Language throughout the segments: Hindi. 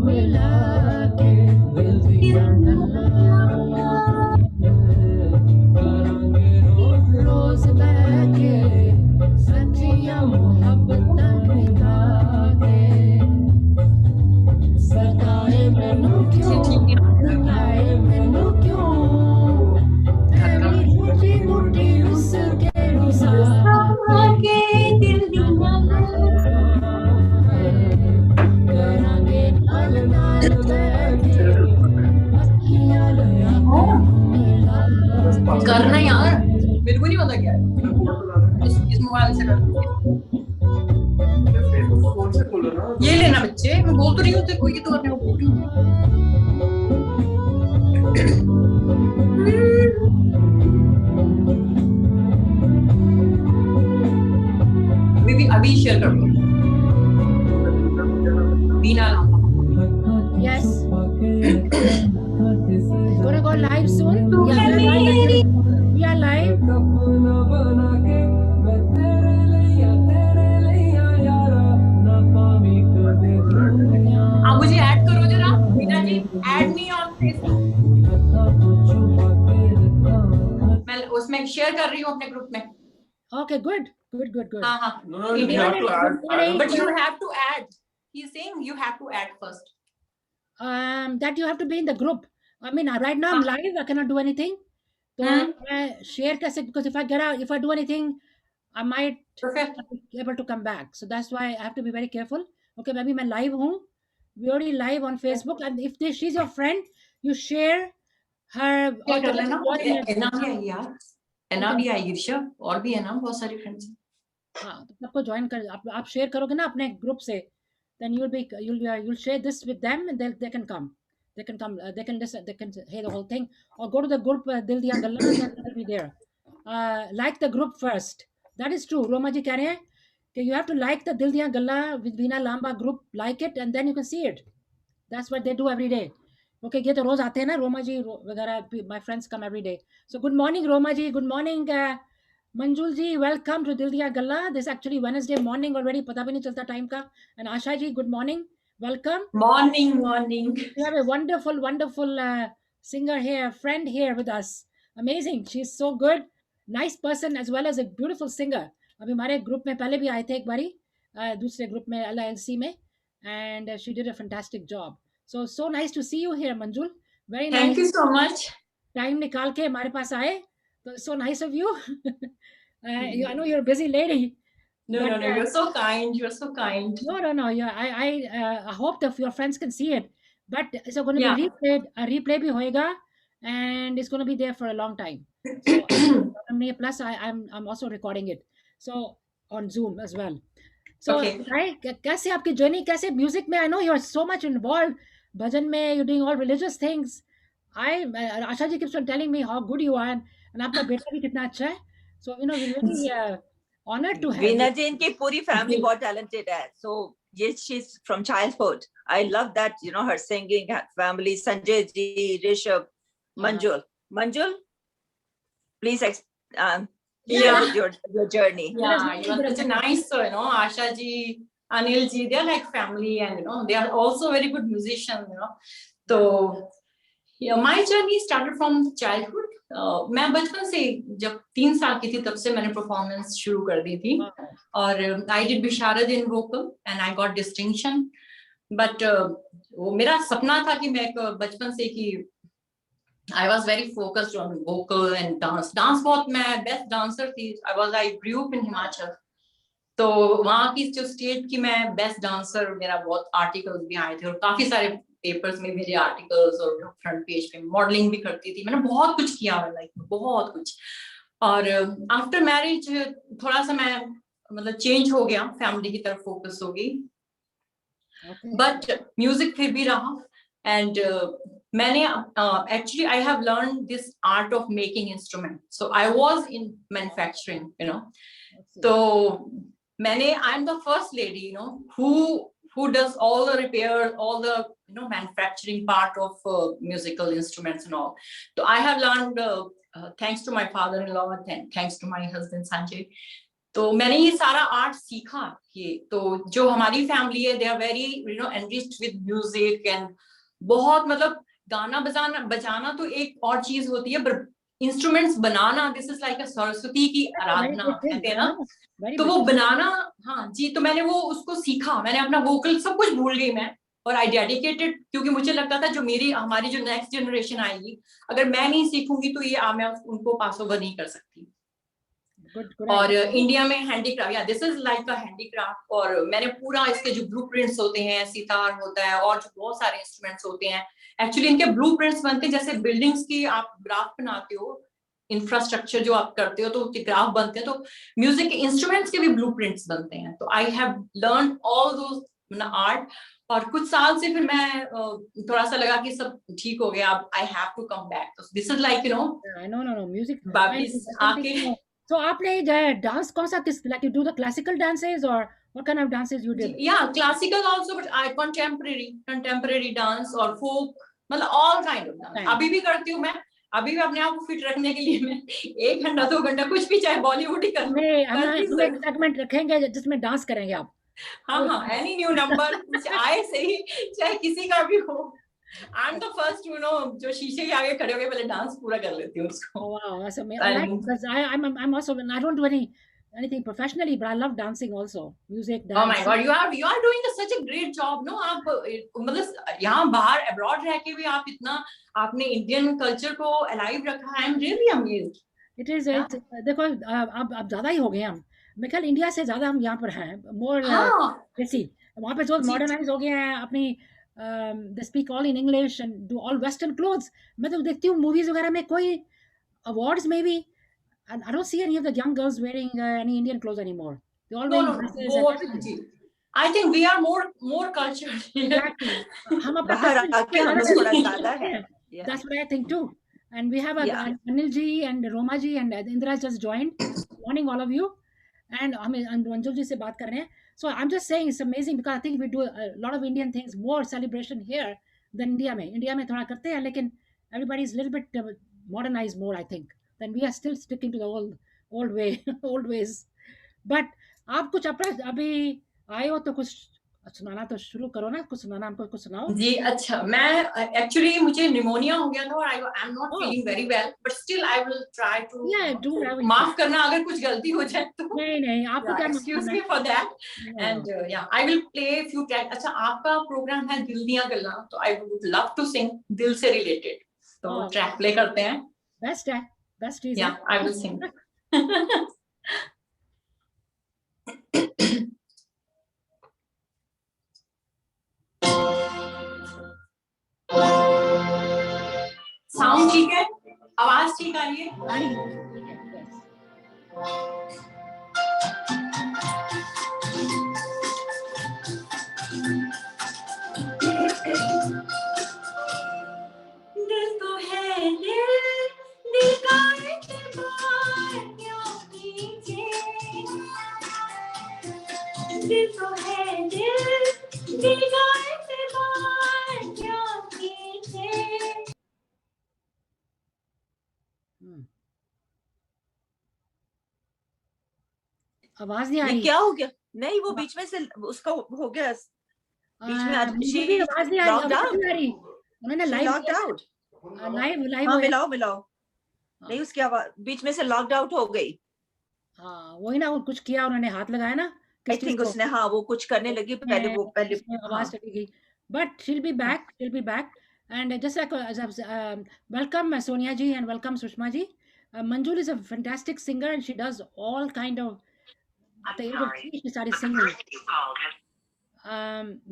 मिला के दिल दिया रोज बैठे सच्चियां मोहब्बतां निभा के सताए मैनू क्यों सताए मैनू क्यों ऐवी झूठी मूठी रुस के रुसा के दिल दिया करांगे नाल नाल बैठे अखियां लगा करना यार, मेरे को नहीं पता क्या है। इस मोबाइल से कर। ये लेना बच्चे, मैं बोल तो रही हूँ तेरे को, ये तो करने को बोल रही हूँ। अभी शेयर कर दो। बीना Yes. Gonna go live soon? Yeah, we are live. आप मुझे ऐड करो जरा, बीना जी, ऐड मी ऑन फेसबुक। मैं उसमें शेयर कर रही हूँ अपने ग्रुप में। Okay, good. हाँ हाँ। No, you have to add. But you have to add. He's saying you have to add first. That you have to be in the group. I mean, right now I'm live. I cannot do anything. So I share कैसे, because if I do anything, I might not be able to come back. So that's why I have to be very careful. Okay, maybe मैं live हूँ. We already live on Facebook, and if she's your friend, you share her. एना भी आएगी ऋषभ, और भी है ना बहुत सारी फ्रेंड्स। हाँ, तो सबको ज्वाइन कर, आप शेयर करोगे ना अपने ग्रुप से, then you'll share this with them, and they can come. They can come. They can listen. They can hear the whole thing, or go to the group Dil Diya Galla, and they'll be there. Like the group first. That is true. Roma ji कह रहे हैं कि you have to like the Dil Diya Galla with Veena Lamba group, like it, and then you can see it. That's what they do every day. Okay, ये तो रोज आते हैं ना रोमा जी वगैरह. My friends come every day. So good morning Roma ji. Good morning Manjul ji. Welcome to Dil Diya Galla. This is actually Wednesday morning already. पता भी नहीं चलता टाइम का. And Asha ji, good morning. Welcome. Morning. We have a wonderful singer here, friend here with us. Amazing. She's so good. Nice person as well as a beautiful singer. अभी हमारे ग्रुप में पहले भी आए थे एक बारी, दूसरे ग्रुप में LILC में, and she did a fantastic job. So nice to see you here, Manjul. Very nice. Thank you so much. Time निकाल के हमारे पास आए. So nice of you. I know you're a busy lady. No, you're so kind. You're so kind. No. Yeah, I hope that your friends can see it. But it's going to be replayed. A replay भी होएगा, and it's going to be there for a long time. So plus I'm also recording it. So on Zoom as well. So कैसे आपकी journey, कैसे music में? I know you're so much involved. भजन में you're doing all religious things. Asha ji keeps on telling me how good you are, and आपका बेटा भी कितना अच्छा है. So we're really honored to have Veena ji की पूरी family बहुत talented है. So yes, she's from childhood. I love that, her singing, her family, Sanjay ji, Rishabh, Manjul. Manjul, please share with your journey. Yeah, you are such a nice, Asha ji, Anil ji, they are like family, and they are also very good musicians, So my journey started from childhood. मैं बचपन से जब 3 साल की थी तब से मैंने परफॉर्मेंस शुरू कर दी थी, और I did Visharad in vocal and I got distinction. But वो मेरा सपना था कि मैं बचपन से कि I was very focused on vocal and dance. बहुत, मैं बेस्ट डांसर थी. आई ग्रू अप इन हिमाचल, तो वहाँ की जो स्टेट की मैं बेस्ट डांसर, मेरा बहुत आर्टिकल्स भी आए थे और काफी सारे पेपर्स में मेरे आर्टिकल्स, और फ्रंट पेज पे मॉडलिंग भी करती थी. मैंने बहुत कुछ किया है लाइफ में, बहुत कुछ. और आफ्टर मैरिज थोड़ा सा मैं मतलब चेंज हो गया, फैमिली की तरफ फोकस हो गई. बट म्यूजिक फिर भी रहा. एंड मैंने actually I have learn this art of making instrument. So I was in manufacturing, तो मैंने, I am the first lady who does all the repair, all the manufacturing part of musical instruments and all. So I have learned thanks to my father-in-law, thanks to my husband Sanjay. तो मैंने ये सारा आर्ट सीखा। ये तो जो हमारी फैमिली है, they are very enriched with music and बहुत मतलब गाना बजाना तो एक और चीज होती है, पर instruments banana, this is like अ सरस्वती की आराधना कहते हैं ना, तो वो बनाना। हाँ जी, तो मैंने वो उसको सीखा, मैंने अपना वोकल सब कुछ भूल गई मैं, और आई डेडिकेटेड, क्योंकि मुझे लगता था जो हमारी जो नेक्स्ट जनरेशन आएगी, अगर मैं नहीं सीखूंगी तो ये मैं उनको पास ओवर नहीं कर सकती। और इंडिया में हैंडीक्राफ्ट, या this is like a handicraft, और मैंने पूरा इसके जो ब्लूप्रिंट्स होते हैं, सितार होता है और जो बहुत सारे इंस्ट्रूमेंट्स होते हैं, एक्चुअली इनके ब्लूप्रिंट्स बनते हैं जैसे बिल्डिंग्स की आप ग्राफ बनाते हो, इंफ्रास्ट्रक्चर जो आप करते हो तो ग्राफ बनते हैं, तो म्यूजिक के इंस्ट्रूमेंट्स के भी ब्लूप्रिंट्स बनते हैं। तो I have learn all those art, और कुछ साल से फिर मैं थोड़ा सा लगा कि सब ठीक हो गया, अब I have to come back, तो this is like no music वापस आके। So आपने डांस कौन सा, किस, like you do the classical dances or what kind of dances you did? Yeah, classical also, but I contemporary dance और folk, मतलब all kind of dance अभी भी करती हूँ मैं। अभी भी अपने आप को फिट रखने के लिए मैं 1 घंटा 2 घंटा कुछ भी, चाहे बॉलीवुड ही कर लूं। हम एक सेगमेंट रखेंगे जिसमें डांस करेंगे आप। हाँ, एनी न्यू नंबर कुछ आए सही, चाहे किसी का भी हो। I'm the first, जो शीशे के आगे खड़े होके पहले डांस पूरा कर लेती हूँ उसको। Oh wow, that's amazing. Because I'm also, I don't do anything professionally, but I love dancing also, music, dance. Oh my God, you are doing such a great job, no? आप मतलब यहाँ बाहर abroad रह के भी आप इतना आपने इंडियन कल्चर को alive रखा है। I'm really amazed. It is, देखो अब ज्यादा ही हो गए हम, मैं ख्याल इंडिया से ज्यादा हम यहाँ पर हैं, more जैसी वहाँ पे जो मॉडर्नाइज हो गए हैं अपनी, they speak all in English and do all Western clothes. मैं तो देखती हूँ मूवीज वगैरह में कोई awards maybe, and I don't see any of the young girls wearing any Indian clothes anymore. They all wearing dresses and everything. I think we are more cultured. Exactly. हम अपना बाहर आके हम लोग थोड़ा ज्यादा है। That's what I think too. And we have Anil ji and Roma ji and Indra just joined. Morning all of you. And हम Manjul ji से बात कर रहे हैं. So I'm just saying it's amazing because I think we do a lot of Indian things, more celebration here than India में. India में थोड़ा करते हैं, लेकिन everybody is a little bit modernized more, I think. Then we are still sticking to the old way, old ways. But आप कुछ अपना अभी आए हो तो कुछ सुनाना तो शुरू करो ना, कुछ सुनाना, हमको कुछ सुनाओ जी। अच्छा, मैं एक्चुअली मुझे निमोनिया हो गया था और I am not feeling very well, but still I will try to माफ करना अगर कुछ गलती हो जाए तो। नहीं आपको क्या, excuse me for that, and yeah I will play few track. अच्छा, आपका प्रोग्राम है दिल दियां गल्लां, तो I would love to sing दिल से रिलेटेड, तो ट्रैक प्ले करते हैं। बेस्ट इज, या आई विल सिंग। साउंड ठीक है, आवाज ठीक आ रही है? दिल तो है दिल का एतबार क्यों कीजिए, दिल तो है दिल का एतबार क्यों कीजिए। आवाज नहीं आ रही, क्या हो गया? नहीं, वो बीच में से उसका हो गया, बीच में आवाज नहीं आ रही, उन्होंने लाइव मिलाओ नहीं, उसकी आवाज बीच में से लॉक्ड आउट हो गई। हाँ वही ना, कुछ किया उन्होंने, हाथ लगाया ना, आई थिंक उसने, हाँ वो कुछ करने लगी पहले आवाज चली गई, but she'll be back and just like welcome Sonia ji and welcome Sushma ji. Manjul is a fantastic singer and she does all kind of, at the age of 3 she started singing.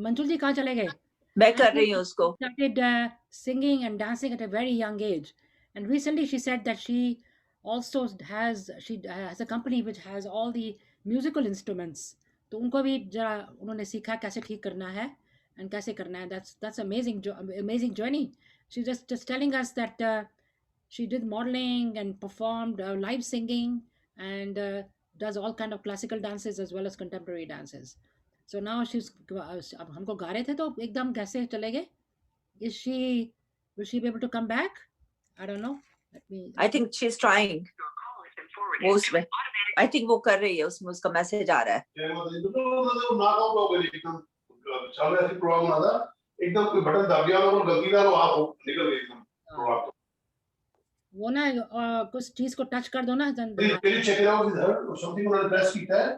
Manjul ji कहाँ चले गए? मैं कर रही हूँ उसको। Started singing and dancing at a very young age, and recently she said that she also has a company which has all the musical instruments. तो उनको भी जरा उन्होंने सीखा कैसे ठीक करना है and कैसे करना है. That's amazing journey. She just telling us that she did modeling and performed live singing and does all kind of classical dances as well as contemporary dances. So now she's अब हमको गा रहे थे तो एकदम कैसे चले गए. Will she be able to come back? I don't know. I think she's trying. वो उसमें I think वो कर रही है, उसमें उसका मैसेज आ रहा है. चल रहा है प्रोग्राम बना था एकदम कोई बटन दब गया और गलती ना आप निकल गए एकदम प्रोग्राम. वो ना कुछ चीज को टच कर दो ना Can you check it out with her or something उन्होंने press किया है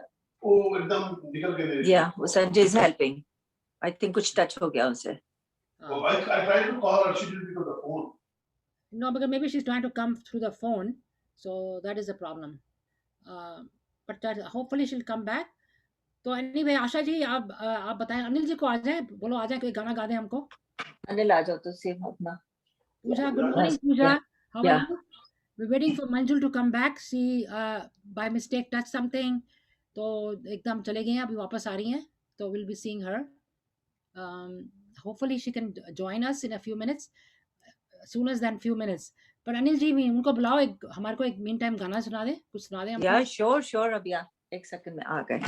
वो एकदम निकल के दे. Yeah, वो Sanjay is helping. I think कुछ touch हो गया उनसे. I tried to call her, she didn't pick up the phone. No, because maybe she's trying to come through the phone, so that is the problem. But hopefully she'll come back. तो anyway आशा जी आप बताएं, अनिल जी को आ जाए, बोलो आ जाए, कोई गाना गा दे हमको. अनिल आ जाओ तो सेम अपना. Pooja, good morning, Yes, Pooja. yeah, How yeah. are you? We're waiting for Manjul to come back. She by mistake touched something, तो एकदम चले गए हैं, अभी वापस आ रही हैं, तो we'll be seeing her. Hopefully she can join us in a few minutes, sooner than few minutes. पर अनिल जी भी उनको बुलाओ, एक हमारे को एक mean time गाना सुना दे, कुछ सुना दे हमको. Yeah, sure अभी आ, एक सेकंड में आ गए.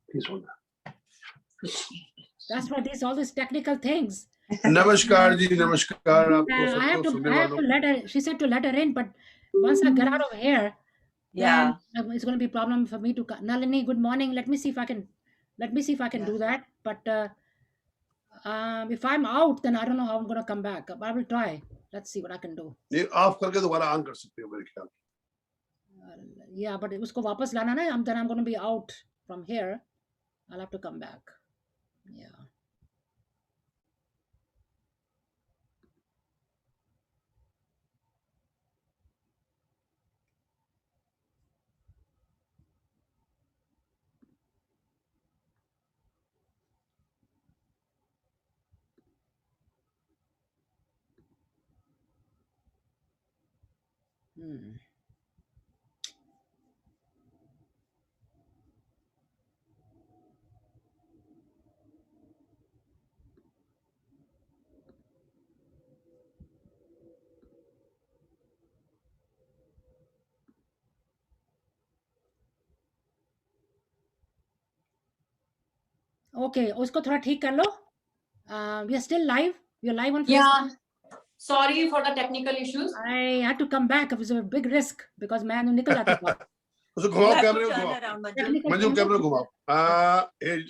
Please hold. That's what all these technical things. नमस्कार जी, नमस्कार आपको I have सबको सुनने to वालों. let her. She said to let her in, but once I get out of here, Yeah. then it's going to be a problem for me to. Nalini, good morning. Let me see if I can do that. But if I'm out, then I don't know how I'm going to come back. But I will try. Let's see what I can do. ये ऑफ करके दोबारा ऑन कर सकते हो मेरे ख्याल. Yeah, but उसको वापस लाना ना. Then I'm going to be out from here. I'll have to come back. Yeah. Okay, उसको थोड़ा ठीक कर लो. We are still live. We are live on Facebook. Yeah, sorry for the technical issues. I had to come back. It was a big risk because मैं निकल जाती थी. उसको You घुमाओ, have to कैमरे को turn घुमाओ. around, Manjul. Technical Manju things. कैमरे को घुमाओ.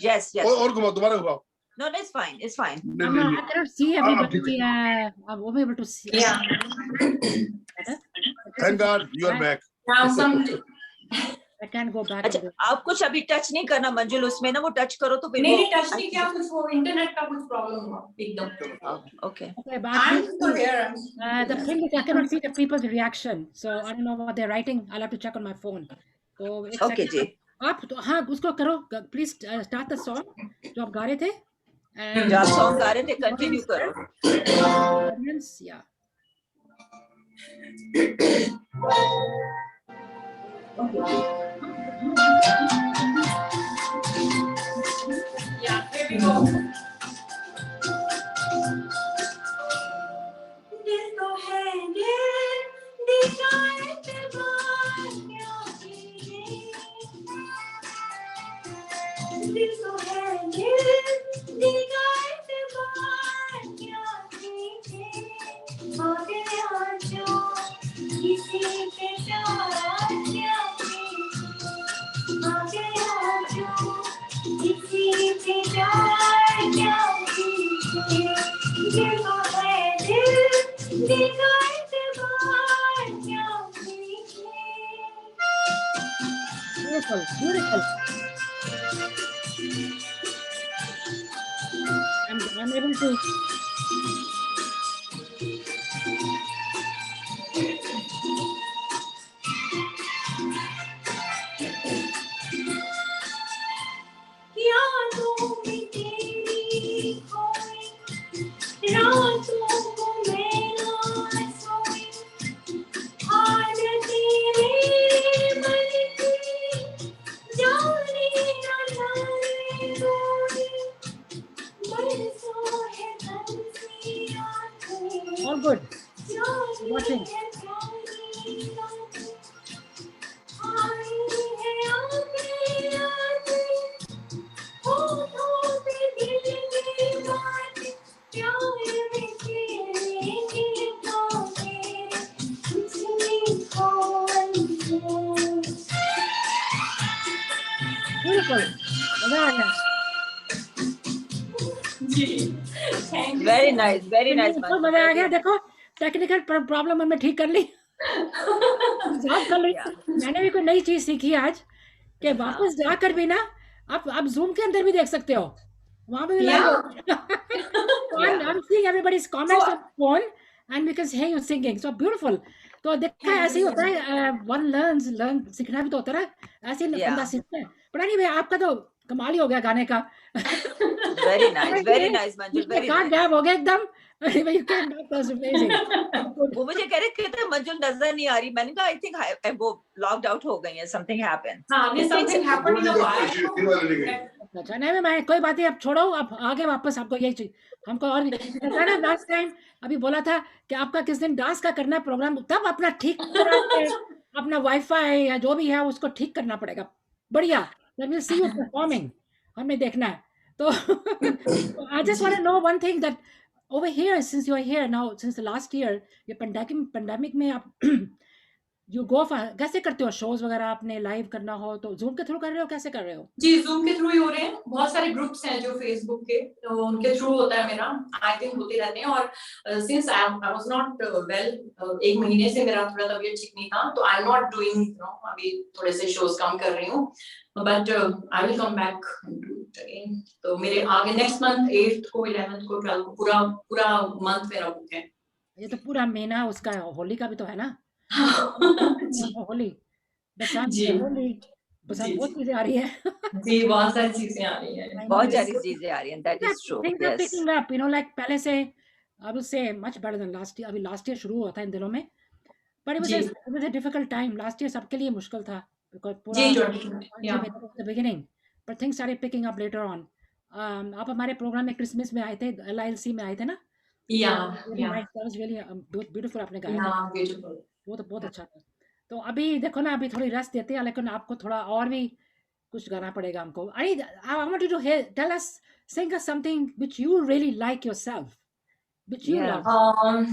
Yes. और घुमाओ, दोबारा घुमाओ. No, it's fine. It's fine. I cannot see everybody. I won't be able to see. Yeah. Thank God you are back. Now some I can't go back. अच्छा, आप कुछ अभी टच नहीं करना मंजुल, उसमें ना वो टच करो तो फिर नहीं टच नहीं किया, कुछ वो इंटरनेट का कुछ प्रॉब्लम हुआ एकदम. Okay. Okay, but I'm still here. the thing is, I cannot see the people's reaction, so I don't know what they're writing. I'll have to check on my phone. So एक Okay second. जी. आप तो हाँ उसको करो. Please start the song जो आप गा रहे थे. And जो आप सॉन्ग गा रहे थे कंटिन्यू करो. audience, yeah. Yeah, here we go. जिसको है ये दिखाए क्या कीजिए, जिसको है ये दिखाए क्या कीजिए, आगे आजो किसी के साथ क्या कीजिए, आगे आजो किसी के साथ क्या कीजिए, जिसको है दिल दिखाए क्या कीजिए. Beautiful, beautiful. I'm able to. यादों में तेरी खोई, रातों को मैं ना सोई, आज तेरे मन की जाने ना जाने कोई, बरसों है बंसियाँ ब्यूटीफुल, मजा आ गया। जी, thank you. Very nice, very nice, बहुत Manju, मजा आ very गया। nice. देखो टेक्निकल प्रॉब्लम हमने ठीक कर ली, रिजॉल्व कर ली। Yeah. मैंने भी कोई नई चीज सीखी आज कि हाँ. वापस जाकर भी ना आप जूम के अंदर भी देख सकते हो, वहां पे भी live Yeah. So Yeah. I'm seeing everybody's comments So- on phone and we can hear you singing. So beautiful. तो देखा Thank ऐसे ही you होता so है, वन लर्न सीखना भी तो होता है, ऐसे ही Yeah. बंदा सीखता है। पता नहीं भाई आपका तो कमाल ही हो गया गाने का। Very nice, very nice, Manju, इसमें very कहाँ nice. गैप हो गया एकदम। अरे भाई, you came back, that was amazing. वो मुझे कह रहे कहते मंजुल नजर नहीं आ रही, मैंने कहा आई थिंक वो लॉक्ड आउट हो गई है, समथिंग हैपेंड. हाँ, this something happened in a while. अच्छा नहीं मैं कोई बात नहीं, अब छोड़ो, अब आगे वापस आपको यही चीज हमको और भी लास्ट टाइम अभी बोला था कि आपका किस दिन डांस का करना है प्रोग्राम, तब अपना ठीक करा के अपना वाईफाई या जो भी है उसको ठीक करना पड़ेगा, बढ़िया। Then we'll see you performing, हमें देखना है। तो I just want to know one thing that over here, since you are here now since the last year, ये pandemic में आप you go for कैसे करते हो शोज वगैरह, आपने लाइव करना हो तो जूम के थ्रू कर रहे हो, कैसे कर रहे हो? जी, जूम के थ्रू ही हो रहे हैं। बहुत सारे ग्रुप्स हैं जो फेसबुक के, तो उनके थ्रू होता है मेरा, आई थिंक होते रहते हैं। और since I was not well, एक महीने से मेरा थोड़ा तबीयत ठीक नहीं था, तो आई एम नॉट डूइंग, अभी थोड़े से शोज कम कर रही हूँ, but I will come back again. तो मेरे आगे नेक्स्ट मंथ 8th को 11th को 12th को पूरा मंथ मेरा बुक है। ये तो पूरा महीना उसका है, होली का भी तो है ना। जी होली, बसंत, जी होली, बसंत, जी बहुत जी चीजें आ रही है। जी, बहुत सारी चीजें आ रही हैं। बहुत सारी चीजें आ रही हैं, that Yeah, is true. things are yes. picking up, you know, like पहले से I would say much better than last year. अभी last year शुरू हुआ था इन दिनों में, but it ji was a difficult time. Last year सबके लिए मुश्किल था because पूरा जी 2020 या the beginning, but things started picking up later on. आप हमारे प्रोग्राम में क्रिसमस में आए थे, LILC में आए थे ना? या Really या nice, that was really beautiful आपने गाया था, या ब्यूटीफुल। वो तो बहुत अच्छा था। तो अभी देखो ना, अभी थोड़ी रेस्ट देते हैं, लेकिन आपको थोड़ा और भी कुछ गाना पड़ेगा हमको। अरे I want you to tell us, sing us something which you really like yourself, which you Yeah. love.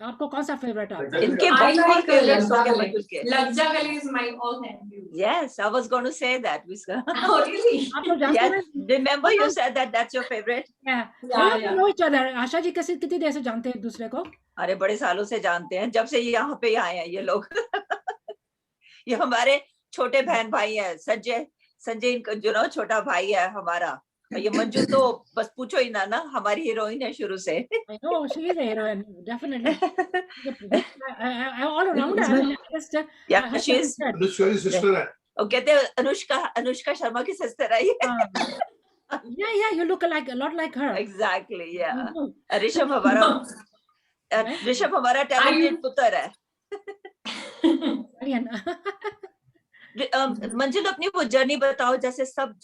आपको कौन सा फेवरेट है आपका? इनके I बहुत like फेवरेट Lagja सॉन्ग है Gale. मंजुल के. Lagja Gale is my all time favorite. Yes, I was going to say that. Oh really? आप लोग जानते Yes, हैं? remember you said that that's your favorite. Yeah. Yeah, You yeah. know each other. Asha ji कैसे कितनी देर से जानते हैं एक दूसरे को? अरे बड़े सालों से जानते हैं, जब से ये यहाँ पे आए हैं ये लोग. ये हमारे छोटे बहन भाई है, संजय इनका जो ना छोटा भाई है हमारा. और ये मंजू तो बस पूछो ही ना, हमारी हीरोइन है शुरू से. I know she is a heroine, definitely. All around her. I mean, just Yeah, her she is. sister. Anushka sister है। वो कहते हैं अनुष्का शर्मा की सिस्टर है ये. Yeah, you look like a lot like her. Exactly, yeah. You do. Rishabh हमारा टैलेंटेड पुत्र है. Brilliant. मंजिल अपनी वो जर्नी बताओ, जैसे सब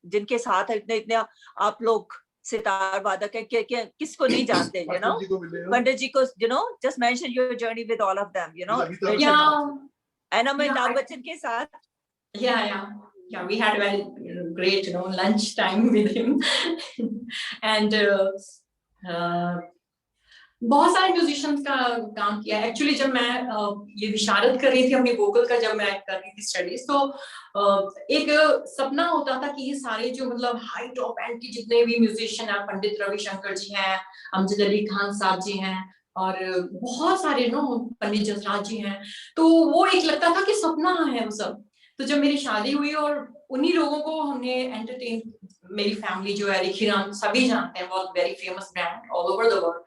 जिनके साथ इतने आप लोग सितार वादक है, किसको नहीं जानते, पंडित जी को, just mention your journey with all of them, Yeah. and Yeah, Amitabh Bachchan के साथ. Yeah, we had a very great, lunch time with him. And बहुत सारे म्यूजिशियंस का काम किया। एक्चुअली जब मैं ये विशारद कर रही थी अपनी वोकल का, जब मैं कर रही थी स्टडीज, तो एक सपना होता था कि ये सारे जो मतलब हाई टॉप एंड के जितने भी म्यूजिशियन हैं, पंडित रविशंकर जी हैं, अमजद अली खान साहब जी हैं, और बहुत सारे पंडित जसराज जी हैं, तो वो एक लगता था कि सपना है वो सब। तो जब मेरी शादी हुई और उन्हीं लोगों को हमने एंटरटेन, मेरी फैमिली जो है रिखीराम सभी जानते हैं, बहुत very famous brand all over the world,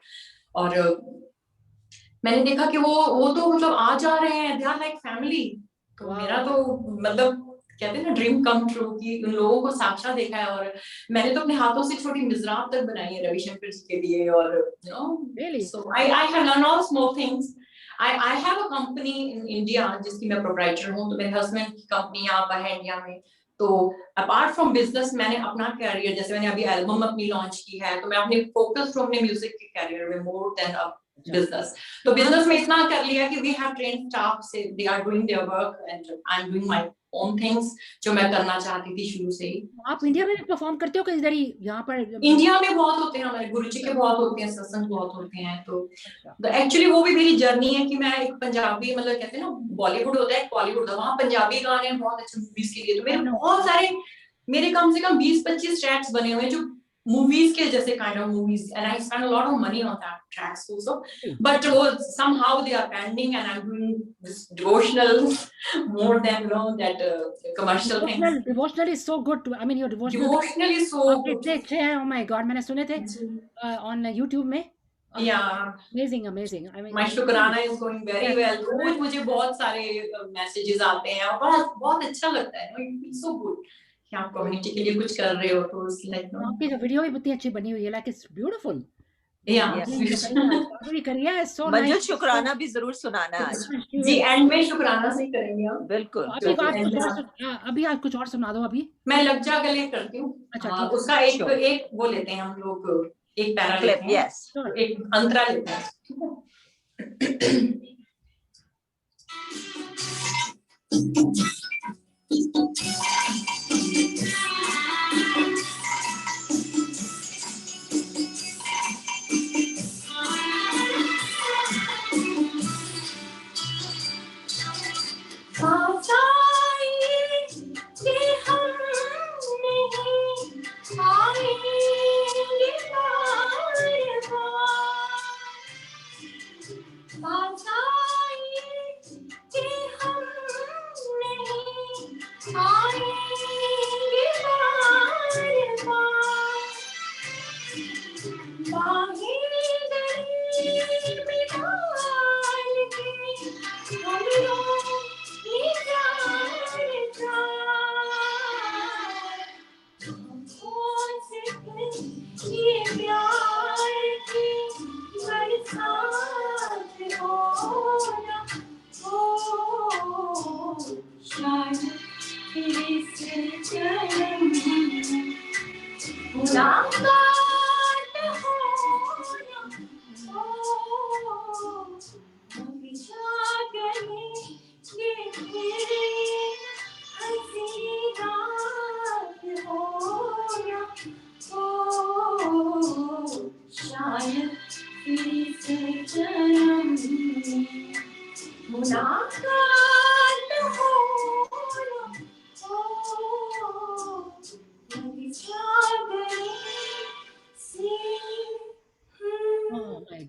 और मैंने देखा कि वो तो मतलब आ जा रहे हैं, दे आर लाइक फैमिली। तो मेरा तो मतलब कहते हैं ना ड्रीम कम ट्रू, कि उन लोगों को साक्षात देखा है। और मैंने तो अपने हाथों से छोटी मिज़राब तक बनाई है रविशंकर जी के लिए, और Really? so I have learned all small things. I have a company in India जिसकी मैं प्रोप्राइटर हूँ, तो मेरे हस्बैंड की कंपनी यहाँ पर है इंडिया में। तो अपार्ट फ्रॉम बिजनेस मैंने अपना कैरियर, जैसे मैंने अभी एल्बम अपनी लॉन्च की है, तो मैं अपने फोकस हूँ अपने म्यूजिक के कैरियर में मोर देन business. तो business में इतना कर लिया कि we have trained staff से they are doing their work and I'm doing my own things जो मैं करना चाहती थी शुरू से ही. आप इंडिया में परफॉर्म करते हो कि इधर ही यहाँ पर? इंडिया में बहुत होते हैं हमारे गुरुजी के बहुत होते हैं सत्संग बहुत होते हैं तो एक्चुअली वो भी मेरी जर्नी है कि मैं एक पंजाबी मतलब कहते हैं ना बॉलीवुड होता है बॉलीवुड होता है वहाँ पंजाबी गाने हैं बहुत अच्छे मूवीज के लिए तो मेरे बहुत सारे मेरे कम से कम 20-25 ट्रैक्स बने हुए हैं जो मूवीज के जैसे kind of movies and I spend a lot of money on that tracks also but वो somehow they are pending and I'm doing this devotional more than that commercial thing. Devotional is so good. I mean your devotional is so आप इतने अच्छे हैं. Oh my God, मैंने सुने थे on YouTube में. Yeah. Amazing. I mean, My शुक्राना is going very well. रोज मुझे बहुत सारे मैसेजेस आते हैं और बहुत बहुत अच्छा लगता है. It feels so good कि आप कम्युनिटी के लिए कुछ कर रहे हो तो it's like no. आपकी वीडियो भी इतनी अच्छी बनी हुई है. Like it's beautiful. Yeah. करिया है so मंजुल nice. शुक्राना भी जरूर सुनाना है आज. जी एंड में शुक्राना से ही करेंगे हम. बिल्कुल. अभी आप कुछ और सुना दो अभी. मैं लग जा गले करती हूँ. अच्छा उसका एक वो लेते हैं हम लोग एक पैरा लेते हैं. Yes. एक अंतरा लेते हैं.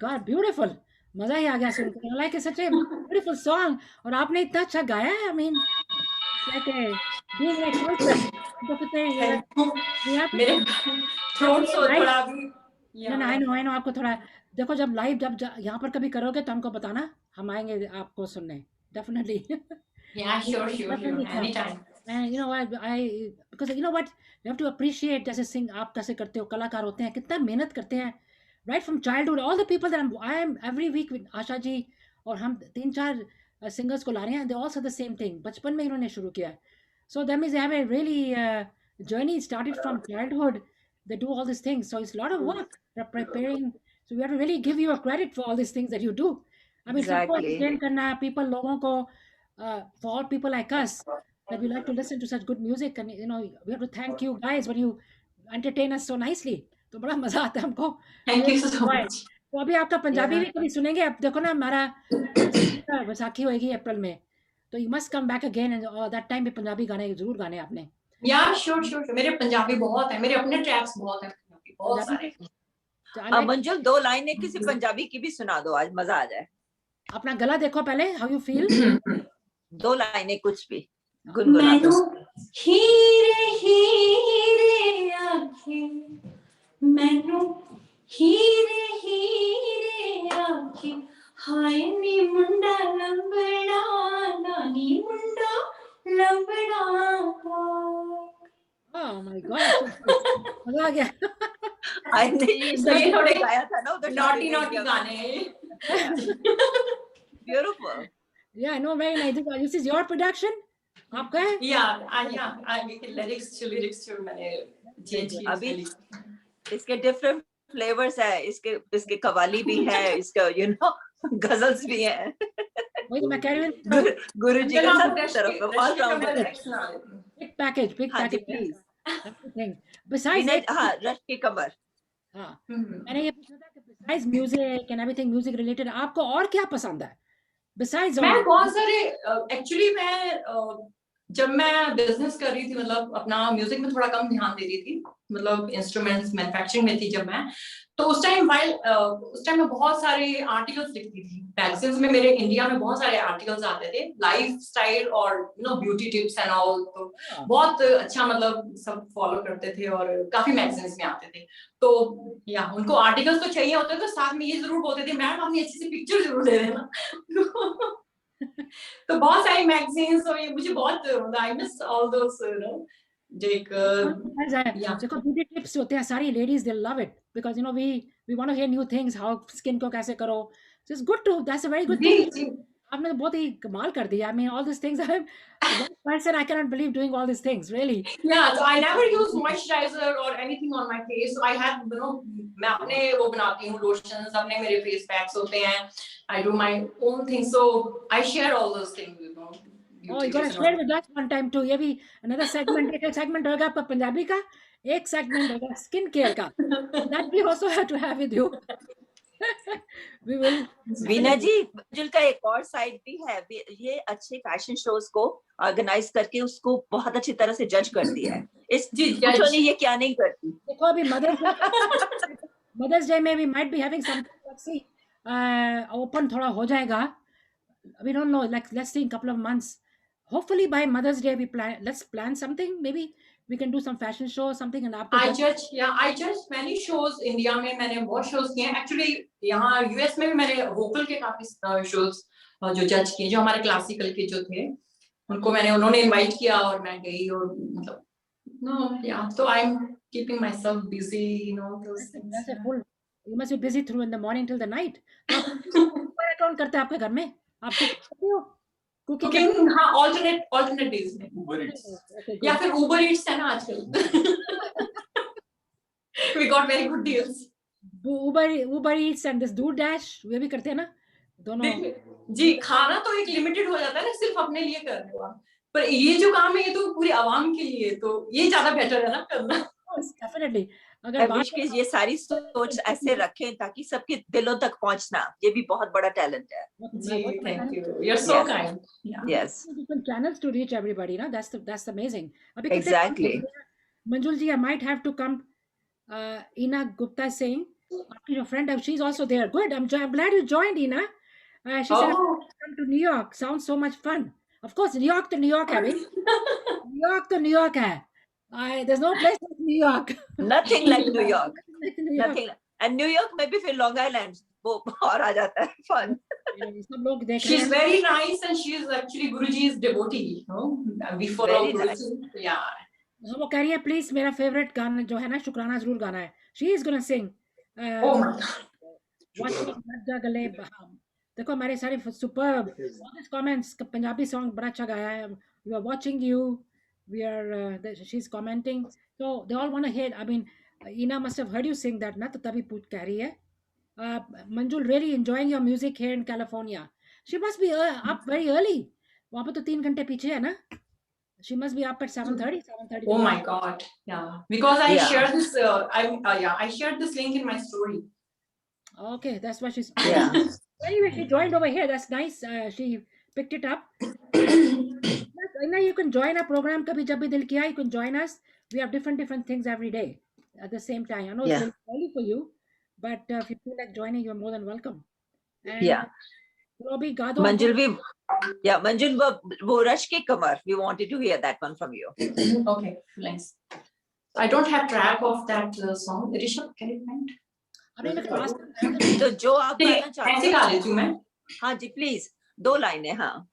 God, beautiful. मजा ही आ गया सुनकर. Like such a beautiful song. और आपने इतना अच्छा गाया है. I mean, like being like person. तो फिर मेरे थ्रोट से थोड़ा भी. ना I know आपको थोड़ा देखो जब लाइव जब यहाँ पर कभी करोगे तो हमको बताना. हम आएंगे आपको सुनने. Definitely. Yeah, sure. Anytime. And you know what, because you know what, you have to appreciate जैसे सिंग आप कैसे करते हो. कलाकार होते हैं कितना मेहनत करते हैं. Right from childhood, all the people that I am every week with Asha ji और हम 3-4 singers को ला रहे हैं. They all say the same thing. बचपन में इन्होंने शुरू किया. So that means they have a really journey started from childhood. They do all these things. So it's a lot of work preparing. So we have to really give you a credit for all these things that you do. I mean, सबको entertain करना people लोगों को for all people like us that we like to listen to such good music and you know we have to thank you guys when you entertain us so nicely. तो बड़ा मजा आता है हमको. Thank you so much. तो अभी आपका पंजाबी भी कभी सुनेंगे. अब देखो ना हमारा वैसाखी होएगी अप्रैल में तो you must come back again and that time पे पंजाबी गाने जरूर गाने आपने. Yeah, sure. मेरे पंजाबी बहुत है. मेरे अपने ट्रैक्स बहुत हैं. बहुत सारे. मंजुल 2 लाइनें किसी पंजाबी की भी सुना दो आज मजा आ जाए. अपना गला देखो पहले. How you feel? 2 लाइनें कुछ भी गुनगुना दो. हीरे हीरे आँखें मैनू हीरे हीरे आँखें हाय नी मुंडा लंबड़ा नानी मुंडा लंबड़ा. Oh my God. मजा आ गया. ये थोड़े गाया था ना उधर. नॉटी गाने हैं. Beautiful. Yeah, I know, very nice. This is your production? आपका है? Yeah. लिरिक्स मैंने अभी इसके different फ्लेवर्स है, इसके कवाली भी है, इसका गजल्स भी है। वही तो मैं कह रही हूँ, गुरु जी का सब तरफ ऑल राउंडर है। बिग पैकेज हाँ जी प्लीज। everything. Besides it, हाँ, रश की कमर। हाँ मैंने ये पूछा था कि besides music and everything music related आपको और क्या पसंद है besides all मैं बहुत सारे एक्चुअली मैं जब मैं बिजनेस कर रही थी, मतलब अपना म्यूजिक में थोड़ा कम ध्यान दे रही थी, मतलब इंस्ट्रूमेंट्स मैन्युफैक्चरिंग में थी जब मैं, तो उस टाइम मैं बहुत सारे आर्टिकल्स लिखती थी मैगजीन्स में। मेरे इंडिया में बहुत सारे आर्टिकल्स आते थे, लाइफ स्टाइल और ब्यूटी टिप्स एंड ऑल, तो बहुत अच्छा मतलब सब फॉलो करते थे और काफी मैगजीन्स में आते थे। तो या उनको आर्टिकल्स तो चाहिए होते थे, साथ में ये जरूर बोलते थे मैम अपनी अच्छी सी पिक्चर जरूर दे देना। तो बहुत सारी मैगजीन्स और ये मुझे बहुत आई मिस ऑल दोस देखो ब्यूटी टिप्स होते हैं, सारी ladies they love it because we want to hear new things, how skin को कैसे करो, so it's good to, that's a very good thing. आपने तो बहुत ही कमाल कर दिया। I mean all this things I one person I cannot believe doing all these things really. Yeah, so I never use moisturizer or anything on my face, so I have मैं अपने वो बनाती हूँ lotions, अपने मेरे face packs होते हैं, I do my own thing, so I share all those things, Oh, you gotta share with us one time too. ये भी another segment, एक segment होगा आपका पंजाबी का, एक segment होगा स्किन केयर का, that we also have to have with you. We will. Veena ji, Manjul का एक और साइड भी है, ये अच्छे फैशन शोज को ऑर्गेनाइज करके उसको बहुत अच्छी तरह से जज करती है। इस पूछो नहीं ये क्या नहीं करती। देखो अभी मदर्स डे में we might be having something, let's see, open थोड़ा हो जाएगा, we don't know, like let's see in couple of months, hopefully by Mother's Day let's plan something, maybe we can do some fashion show or something and आपको I judge many shows India में, मैंने बहुत shows किए हैं एक्चुअली। यहाँ यूएस में भी मैंने वोकल के काफी shows जो जज किए, जो हमारे क्लासिकल के जो थे उनको उन्होंने इनवाइट किया और मैं गई, और मतलब so I'm keeping myself busy, those things. That's a full, you must be busy through in the morning till the night. कौन करता है आपके घर में? आप करते हो कुकिंग? हाँ, alternate days में Uber Eats, या फिर Uber Eats है ना आजकल। We got very good deals. Uber Eats and this DoorDash वे भी करते हैं ना दोनों? जी, खाना तो एक लिमिटेड हो जाता है ना, सिर्फ अपने लिए कर रहे हो आप, पर ये जो काम है ये तो पूरी आवाम के लिए, तो ये ज्यादा बेटर है ना करना। Definitely. अगर बात ये सारी सोच ऐसे रखें ताकि सबके दिलों तक पहुंचना, ये भी बहुत बड़ा टैलेंट है। जी, thank you. You're so kind. Yes. Different channels to reach everybody, ना? That's amazing. अभी Exactly. Manjul ji, I might have to come. Ina Gupta is saying, your friend, she's also there. Good. I'm glad you joined, Ina. She said, come to New York. Sounds so much fun. Of course, New York to New York, hai. New York to New York hai. There's no place like New York. Nothing like New York. Nothing. And New York में भी फिर Long Island वो और आ जाता है fun. सब लोग देख रहे हैं. She's very nice and she is actually Guruji's devotee. We follow Guruji. Yeah. वो कह रही है प्लीज मेरा फेवरेट गाना जो है ना शुक्राना जरूर गाना है. She is gonna sing. Oh my God. गले देखो हमारे सारे superb comments, पंजाबी सॉन्ग बड़ा अच्छा गाया है. We are watching you. We are she's commenting, so they all want to hear. I mean, Ina must have heard you sing that, na? तो तभी पूछ कह रही है. Manjul, really enjoying your music here in California. She must be up very early. वहाँ पे तो 3 घंटे पीछे है ना? She must be up at 7:30. Oh my God! Yeah, because I shared this. I shared this link in my story. Okay, that's why she's. Yeah. Anyway, she joined over here. That's nice. She picked it up. Now you can join our program. कभी जब भी दिल किया, you can join us. We have different things every day at the same time. I know it's very early for you, but if you feel like joining, you're more than welcome. And Manjul भी, Manjul वो रश की कमर. We wanted to hear that one from you. Okay, nice. I don't have track of that song. Rishabh, can you find? तो जो आप गाना चाहते हैं ऐसे गा लेती हूँ मैं. हाँ जी प्लीज 2 लाइनें. हाँ.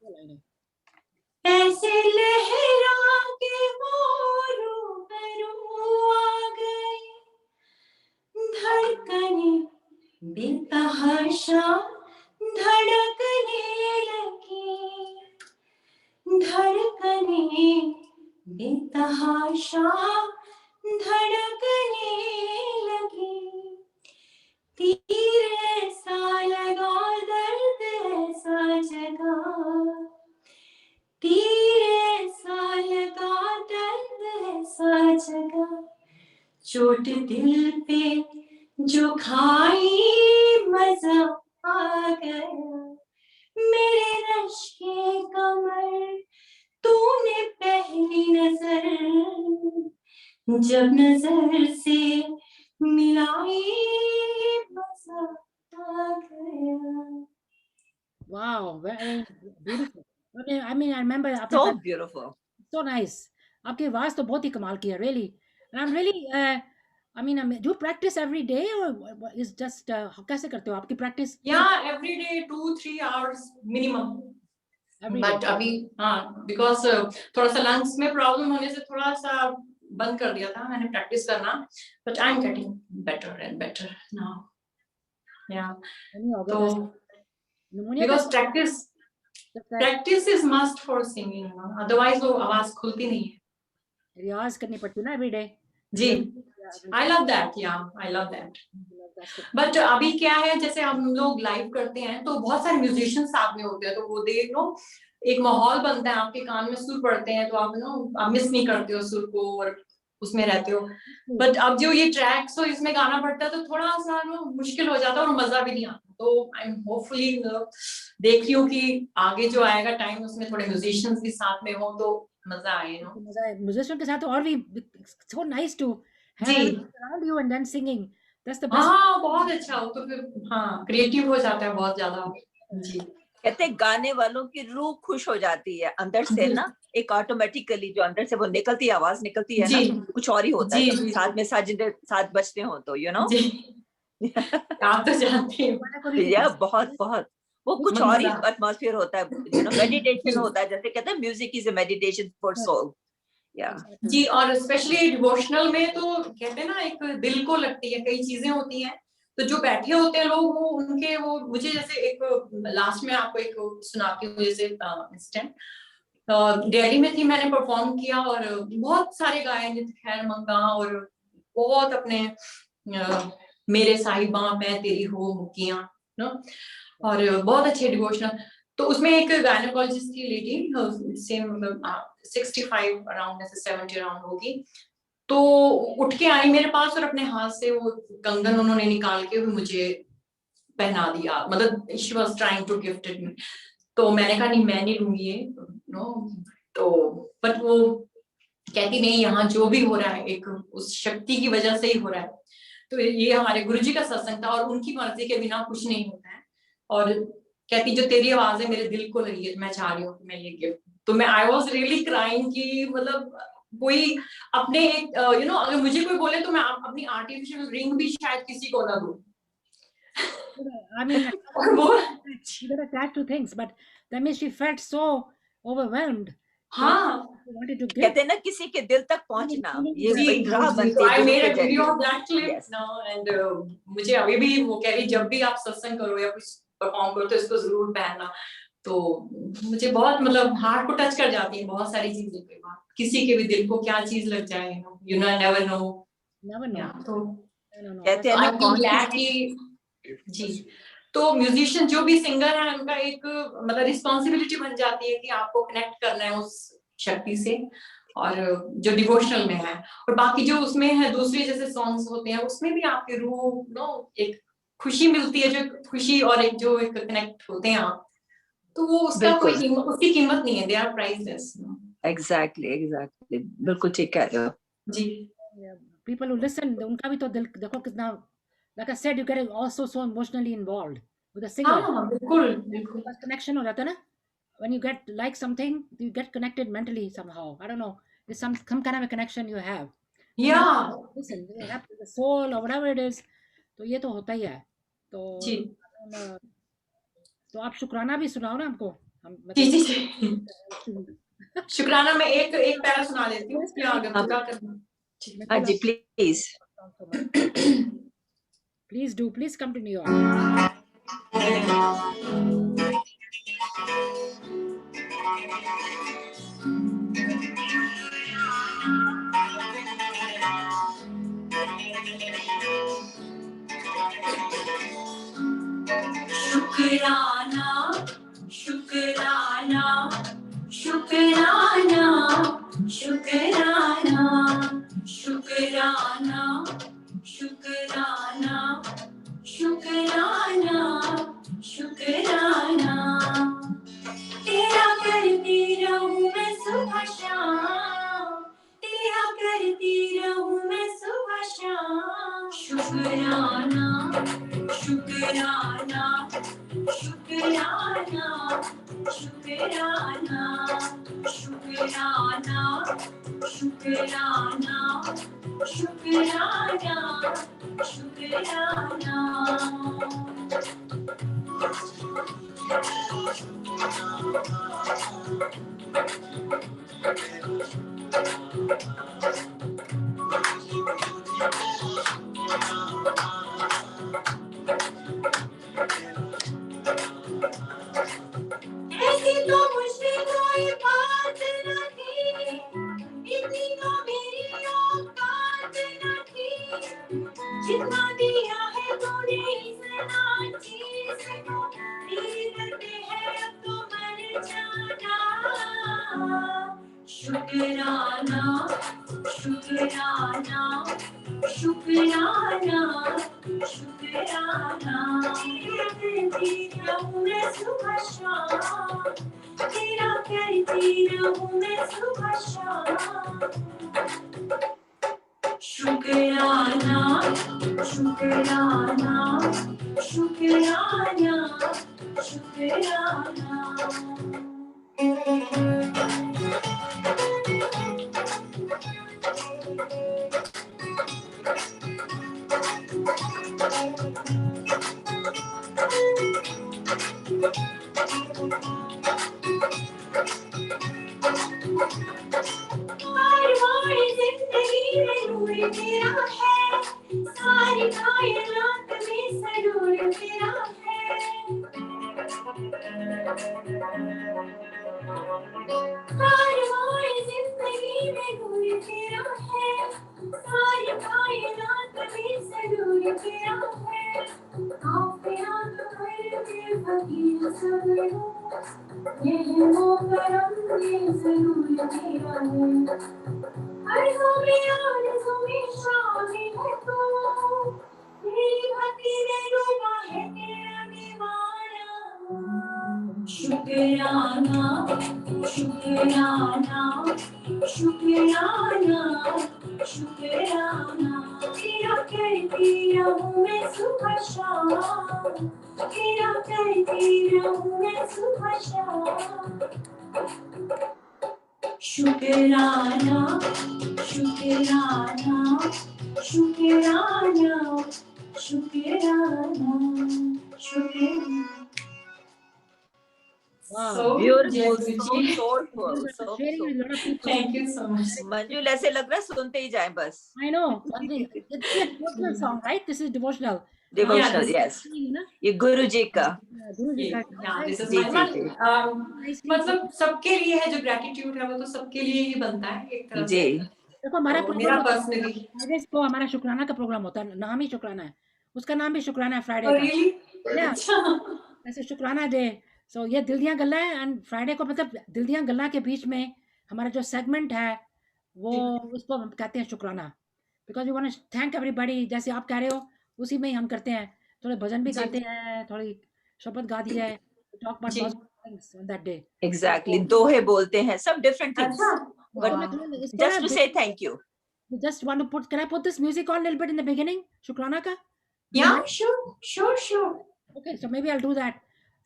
ऐसे लहरा के वो रूबरू आ गई, धड़कने बेतहाशा धड़कने लगी, धड़कने बेतहाशा धड़कने लगी, तीर ऐसा लगा दर्द ऐसा जगा, तीर ऐसा लगा दर्द ऐसा जगा, चोट दिल पे जो खाई मजा आ गया, मेरे रश के कमर तूने पहली नजर जब नजर से मिलाई मजा आ गया। Wow, very beautiful. I mean, I remember आपने So पहले- beautiful. so nice. आपकी आवाज तो बहुत ही कमाल की है, really. And I'm really, I mean, do you practice every day or is just कैसे करते हो आपकी practice Yeah, every day 2-3 hours minimum. every but day? अभी हाँ, बिकॉज थोड़ा सा लंग्स में प्रॉब्लम होने से थोड़ा सा बंद कर दिया था मैंने प्रैक्टिस करना, but I am getting better and better now. या नहीं होगा तो तो pneumonia बिकॉज का practice is must for singing, otherwise वो आवाज खुलती नहीं है। रियाज करनी पड़ती है ना every day. जी, आई लव दैट, या आई लव दैट। बट अभी क्या है, जैसे हम लोग लाइव करते हैं तो बहुत सारे म्यूजिशियंस साथ में होते हैं, तो वो देख लो एक माहौल बनता है, आपके कान में सुर पड़ते हैं तो आप आप मिस नहीं करते हो सुर को और उसमें रहते हो। बट अब जो ये ट्रैक्स हो इसमें गाना पड़ता है तो थोड़ा सा मुश्किल हो जाता है और मजा भी नहीं आता। तो आई एम होपफुली देख रही हूँ कि आगे जो आएगा टाइम उसमें थोड़े म्यूजिशियंस भी साथ में हो तो मजा आए। मजा है म्यूजिशियन के साथ, और भी so nice to have ji. everyone around you and then singing. That's the best. हाँ, बहुत अच्छा हो तो फिर हाँ क्रिएटिव हो जाता है बहुत ज्यादा। जी कहते हैं गाने वालों की रूह खुश हो जाती है अंदर से ना, एक ऑटोमेटिकली जो अंदर से वो निकलती है, आवाज निकलती है जी ना, कुछ और ही होता जी है जी साथ में साथ बजते हो तो यू नो। जी आप तो जानते हो। गाना को भी या बहुत बहुत वो कुछ और ही एटमॉस्फेयर होता है, यू नो, मेडिटेशन होता है, जैसे कहते हैं music is a meditation for soul. या जी, और स्पेशली डिवोशनल में तो कहते हैं ना एक दिल को लगती है, कई चीजें होती हैं तो जो बैठे होते हैं लोग वो उनके वो मुझे जैसे एक लास्ट में आपको एक सुनाती हूँ जैसे इंस्टेंट। दिल्ली में थी, मैंने परफॉर्म किया और बहुत सारे गाए नित खैर मंगा और बहुत अपने मेरे साहिबा मैं तेरी हो मुकियां नो, और बहुत अच्छे डिवोशनल। तो उसमें एक गायनोकोलॉजिस्ट थी लेडी, सेम 65 अराउंड ऐसे 70 अराउंड होगी, तो उठ के आई मेरे पास और अपने हाथ से वो कंगन उन्होंने निकाल के मुझे पहना दिया, मतलब she was trying to gift it me. तो मैंने कहा नहीं मैं नहीं लूंगी ये नो, तो बट वो कहती नहीं यहाँ जो भी हो रहा है एक उस शक्ति की वजह से ही हो रहा है। तो ये हमारे गुरुजी का सत्संग था और उनकी मर्जी के बिना कुछ नहीं होता है। और कहती जो तेरी आवाज है मेरे दिल को लगी है, मैं चाह रही हूँ कि मैं ये गिफ्ट। तो मैं आई वॉज रियली क्राइंग कि मतलब कोई अपने एक यू नो अगर मुझे कोई बोले तो मैं अपनी आर्टिफिशियल रिंग भी शायद किसी को ना दूं। I mean, और वो you get attached to things, but that means she felt so overwhelmed. हाँ She wanted to give. कहते हैं ना किसी के दिल तक पहुंचना, ये जी, वही राह बनती तो है I गुरु made के a video जरिए। of that clip Yes. now and मुझे अभी भी वो कह रही जब भी आप सत्संग करो या कुछ परफॉर्म करो तो इसको जरूर पहनना। तो मुझे बहुत मतलब हार्ट को टच कर जाती है बहुत सारी चीजें, कई बार किसी के भी दिल को क्या चीज लग जाए you know never know. Never know. तो No. कहते हैं आई ना एम कौन ग्लैड कि जी, तो म्यूजिशियन जो भी सिंगर है उनका एक मतलब रिस्पॉन्सिबिलिटी बन जाती है कि आपको कनेक्ट करना है उस शक्ति से, और जो डिवोशनल में है और बाकी जो उसमें है दूसरे जैसे सॉन्ग्स होते हैं उसमें भी आपके रूह नो एक खुशी मिलती है, जो खुशी और एक जो एक कनेक्ट होते हैं आप, तो वो उसका कोई उसकी कीमत नहीं है, दे आर प्राइसलेस। एग्जैक्टली बिल्कुल ठीक कह रहे हो जी। People who listen, उनका भी तो दिल देखो कितना, like I said, you get also so emotionally involved with the singer. हाँ बिल्कुल बिल्कुल। बस connection हो जाता है ना, when you get like something, you get connected mentally somehow. I don't know, there's some kind of a connection you have. Yeah. Listen, you have the soul or whatever it is, तो ये तो होता ही है। तो जी तो आप शुक्राना भी सुनाओ ना हमको, हम जी जी जी। शुक्राना मैं एक पैरा सुना देती हूँ, क्या आगे क्या करना। हाँ जी please. Please come to New York. शुक्राना शुक्राना शुक्राना शुक्राना शुक्राना शुक्राना शुक्राना शुक्राना तेरा करती रहूं मैं सुबह शाम तेरा करती रहूं मैं सुबह शाम शुक्राना शुक्राना शुक्राना शुक्राना शुक्राना शुक्राना शुक्राना शुक्राना ऐसी तो मुझसे कोई बात न थी इतनी तो मेरी औकात न थी जितना दिया है तूने इतना चीज को दीरते है अब तो मर जाना शुक्राना शुक्राना शुक्राना शुक्राना करती रहूं मैं सुबह शाम तेरा करती रहूं मैं सुबह शाम शुक्राना शुक्राना शुक्राना शुक्राना कारवां जिंदगी में नूर तेरा है सारी कायनात में सरूर तेरा है कारवां जिंदगी में नूर तेरा है सारी कायनात में सरूर तेरा है काफिया तो हर दिल फकीर सब ये मोहरम ये जरूर तेरा है आरज़ू में शामिल है तू मेरी भक्ति में डूबा है तेरा दीवाना शुक्राना शुक्राना शुक्राना शुक्राना तेरा करती रहूं मैं सुबह शाम तेरा करती रहूं मैं सुबह शाम शुक्राना शुक्राना शुक्राना शुक्राना शुक्राना Wow. So Beautiful, Jagruji. so soulful, so Sharing with a lot of people. Thank you so much. मंजुल ऐसे लग रहा है सुनते ही जाएं बस. I know. I mean, it's a devotional song, right? This is devotional. Devotional, this- yes. You know? ये गुरु जी का. Guru ji ka. Yeah, this is ji, my ji, one. Nicely मतलब सबके लिए है जो ग्रेटिट्यूड है वो तो सबके लिए ही बनता है एक तरह से जी. देखो हमारा तो मेरा प्रोग्राम पर्सनली फ्राइडेज को हमारा शुक्राना का प्रोग्राम होता है नाम ही शुक्राना है उसका नाम भी शुक्राना है फ्राइडे का रियली Yeah. अच्छा ऐसे शुक्राना डे सो ये दिल दियां गल्ला है एंड फ्राइडे को मतलब दिल दियां गल्ला के बीच में हमारा जो सेगमेंट है वो उसको हम कहते हैं शुक्राना because you want to thank everybody जैसे आप कह रहे हो उसी में ही हम करते हैं थोड़े भजन भी जी। गाते हैं थोड़ी शपथ गा दी है टॉक अबाउट जी। Positive things on that day Exactly. दोहे बोलते हैं, सब different things. अच्छा But wow. just to say thank you. just want to put can I put this music on a little bit in the beginning शुक्राना का Yeah, sure. Okay, so maybe I'll do that.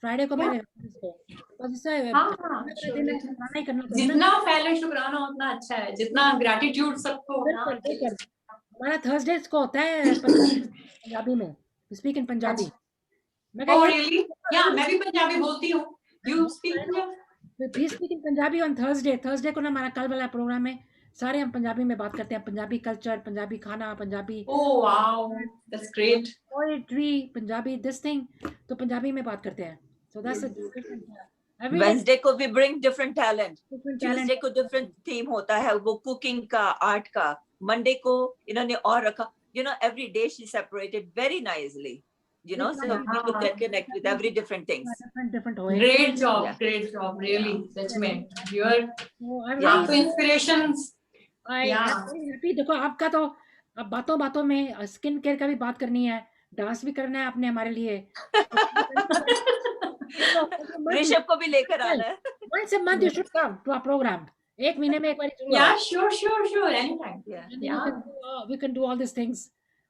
Friday को मैं Yeah. इसको because इससे हाँ, शुक्राना दिन है, sure. शुक्राना ही करना पड़ेगा ना। जितना फैले शुक्राना उतना अच्छा है जितना ग्रेटिट्यूड सबको होना बिल्कुल हमारा थर्सडेज को होता है पंजाबी में स्पीक इन पंजाबी मैं Oh कहा really? Yeah, मैं भी पंजाबी बोलती हूँ. You speak Punjabi? Please speak in Punjabi on Thursday को ना हमारा कल वाला प्रोग्राम में सारे हम पंजाबी में बात करते हैं पंजाबी कल्चर पंजाबी खाना Punjabi Oh wow, that's great. Poetry Punjabi this thing तो पंजाबी में बात करते हैं सो दैट्स Wednesday को we bring different talent. different Tuesday को different theme होता है, वो cooking का, art का. Monday को इन्होंने और रखा. You know, every day she separated very nicely. you know, so people can connect with every different things. different होए. Great job, Yeah. great job, really. That's me. You're So I'm Yeah. आपको inspirations. I'm Yeah. very happy. देखो आपका तो अब बातों बातों में स्किन केयर का भी बात करनी है, डांस भी करना है आपने हमारे लिए. ऋषभ को भी लेकर आना है. Once a month you should come to our program. एक महीने में एक बार जरूर आओ. Yeah, sure, anytime. Yeah, And then Yeah. we can do all these things.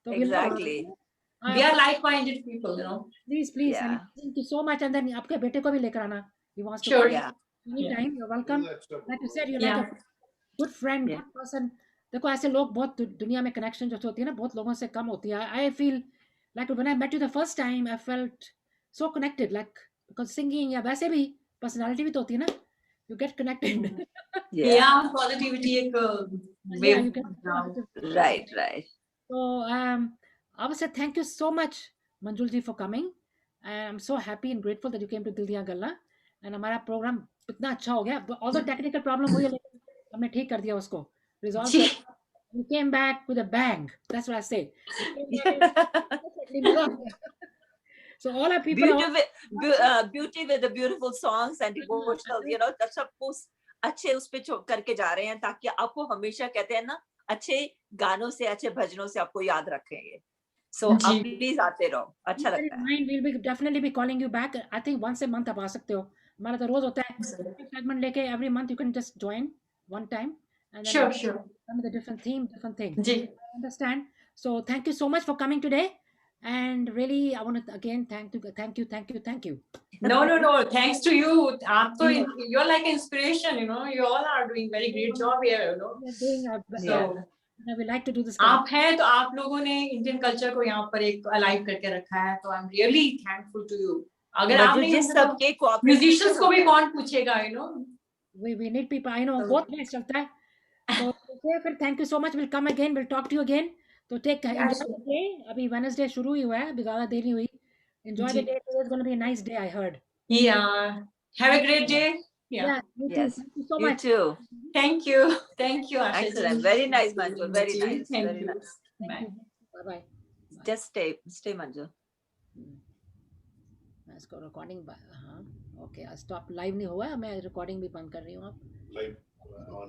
So we'll- exactly. We are like-minded people, you know. Please, Yeah. and thank you so much. And then आपके बेटे को भी लेकर आना. He wants to Sure. come Yeah. anytime. You're welcome. Like you said, you're like Yeah. a good friend, Yeah. good person. देखो ऐसे लोग बहुत दुनिया में connection जो होती है ना बहुत लोगों से कम होती है. I feel like when I met you the first time, I felt so connected. Like because singing या वैसे भी personality भी तो होती है ना. You get connected. Yeah, positivity एक Yeah, wave. you get positive. Right, right. So I would say thank you so much, Manjul ji, for coming. And I'm so happy and grateful that you came to Dil Diya Galla. And हमारा program इतना अच्छा हो गया. All the technical problem हुई है लेकिन हमने ठीक कर दिया उसको. Resolve जी. कर. We came back with a bang. That's what I say. We came back with मजा आ गया. So all our people Beauty with the beautiful songs and devotional, you know, सब कुछ अच्छे उस पे करके जा रहे हैं ताकि आपको हमेशा कहते हैं ना अच्छे गानों से अच्छे भजनों से आपको याद रखेंगे. So जी. आप प्लीज आते रहो, अच्छा Keep that लगता in है. mind. We'll be definitely be calling you back. I think once a month आप आ सकते हो. हमारा तो रोज होता है. Segment लेके every month you can just join one time. And then Sure, we'll sure. come with a different theme, different thing. Ji. I understand. So thank you so much for coming today. And really, I want to again thank you. No. Thanks to you. आप तो you're like inspiration, you know. You all are doing very great job here, you know. We are doing our best. So We like to do this. आप हैं तो आप लोगों ने इंडियन कल्चर को यहाँ पर एक अलाइव करके रखा है तो I am really thankful to you. अगर आप नहीं जिस होंगे तो सबके cooperation म्यूजिशियंस को भी होता है. कौन पूछेगा, you know. We need people. I know So- both ways चलता है. So फिर thank you so much. We'll come again. We'll talk to you again. तो take Yeah, enjoy sure. the day. अभी Wednesday शुरू ही हुआ है. अभी ज़्यादा देर नहीं हुई. Enjoy the ji. day. It's going to be a nice day. I heard. Yeah. Have a great day. Yeah. You too. Yes. Thank you so You much. too. Thank you. Thank you, Asha ji. Excellent. Very nice, Manju. Very ji, nice. Thank Very you. nice. Thank Bye. you. Bye bye. Just stay, Manju. मैं इसको recording हाँ. Okay. Stop live नहीं हुआ है. मैं recording भी बंद कर रही हूँ अब. Live on